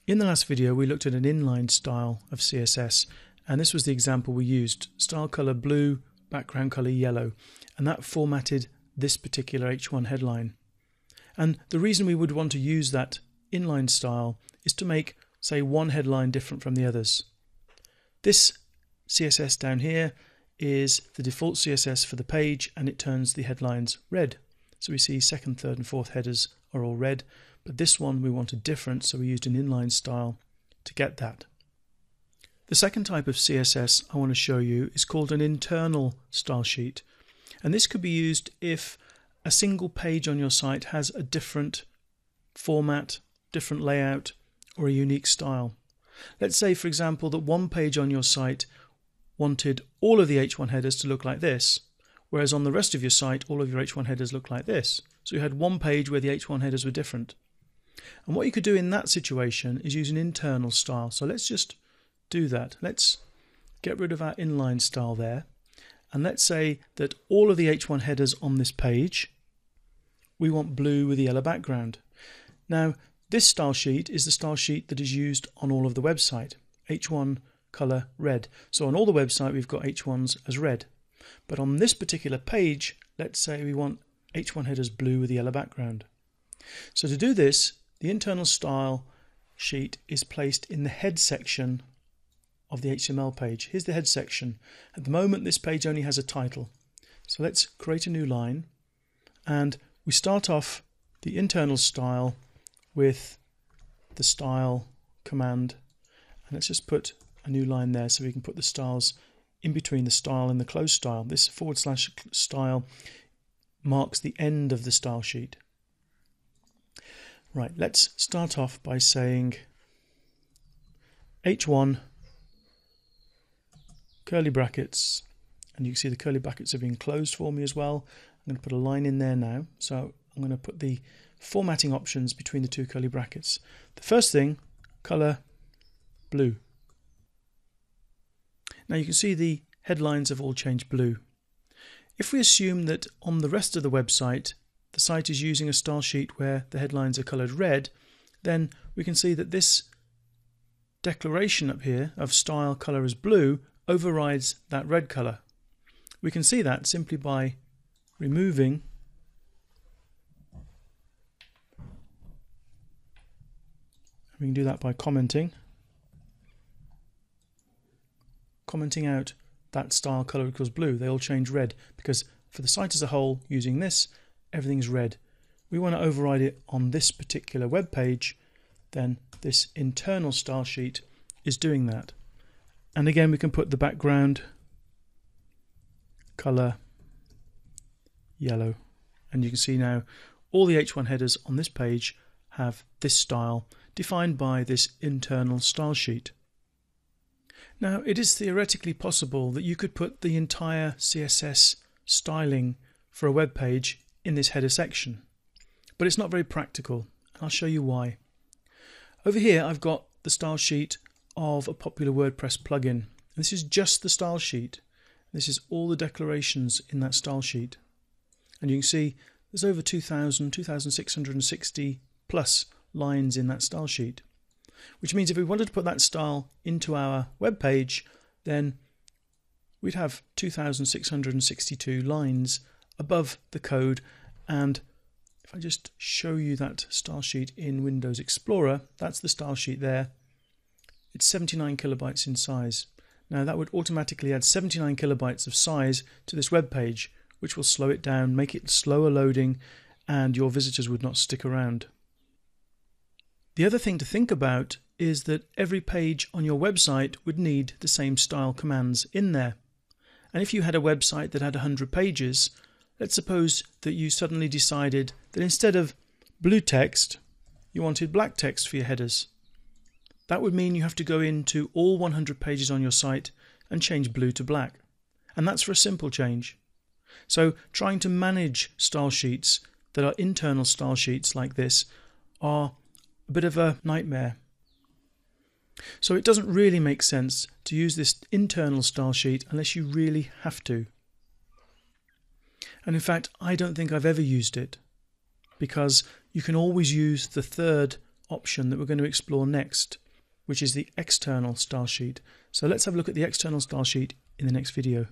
In the last video we looked at an inline style of CSS, and this was the example we used. Style color blue, background color yellow, and that formatted this particular H1 headline. And the reason we would want to use that inline style is to make, say, one headline different from the others. This CSS down here is the default CSS for the page, and it turns the headlines red. So we see second, third and fourth headers are all red, but this one we wanted different, so we used an inline style to get that. The second type of CSS I want to show you is called an internal style sheet, and this could be used if a single page on your site has a different format, different layout, or a unique style. Let's say, for example, that one page on your site wanted all of the H1 headers to look like this, whereas on the rest of your site all of your H1 headers look like this. So you had one page where the H1 headers were different. And what you could do in that situation is use an internal style. So let's just do that. Let's get rid of our inline style there, and let's say that all of the H1 headers on this page we want blue with a yellow background. Now this style sheet is the style sheet that is used on all of the website, H1 color red. So on all the website we've got H1s as red, but on this particular page let's say we want H1 headers blue with a yellow background. So to do this, the internal style sheet is placed in the head section of the HTML page. Here's the head section. At the moment this page only has a title. So let's create a new line, and we start off the internal style with the style command, and let's just put a new line there so we can put the styles in between the style and the close style. This / style marks the end of the style sheet. Right, let's start off by saying H1 curly brackets, and you can see the curly brackets are being closed for me as well. I'm going to put a line in there now, so I'm going to put the formatting options between the two curly brackets. The first thing, color blue. Now you can see the headlines have all changed blue. If we assume that on the rest of the website the site is using a style sheet where the headlines are coloured red, then we can see that this declaration up here of style colour as blue overrides that red colour. We can see that simply by removing we can do that by commenting out that style colour equals blue. They all change red because for the site as a whole, using this, everything's red. We want to override it on this particular web page, then this internal style sheet is doing that. And again we can put the background color yellow, and you can see now all the H1 headers on this page have this style defined by this internal style sheet. Now it is theoretically possible that you could put the entire CSS styling for a web page in this header section, but it's not very practical, and I'll show you why. Over here I've got the style sheet of a popular WordPress plugin. This is just the style sheet. This is all the declarations in that style sheet, and you can see there's over 2,660 plus lines in that style sheet, which means if we wanted to put that style into our web page, then we'd have 2,662 lines above the code. And if I just show you that style sheet in Windows Explorer, that's the style sheet there. It's 79 kilobytes in size. Now that would automatically add 79 kilobytes of size to this web page, which will slow it down, make it slower loading, and your visitors would not stick around. The other thing to think about is that every page on your website would need the same style commands in there. And if you had a website that had 100 pages, let's suppose that you suddenly decided that instead of blue text, you wanted black text for your headers. That would mean you have to go into all 100 pages on your site and change blue to black. And that's for a simple change. So trying to manage style sheets that are internal style sheets like this are a bit of a nightmare. So it doesn't really make sense to use this internal style sheet unless you really have to. And in fact, I don't think I've ever used it, because you can always use the third option that we're going to explore next, which is the external style sheet. So let's have a look at the external style sheet in the next video.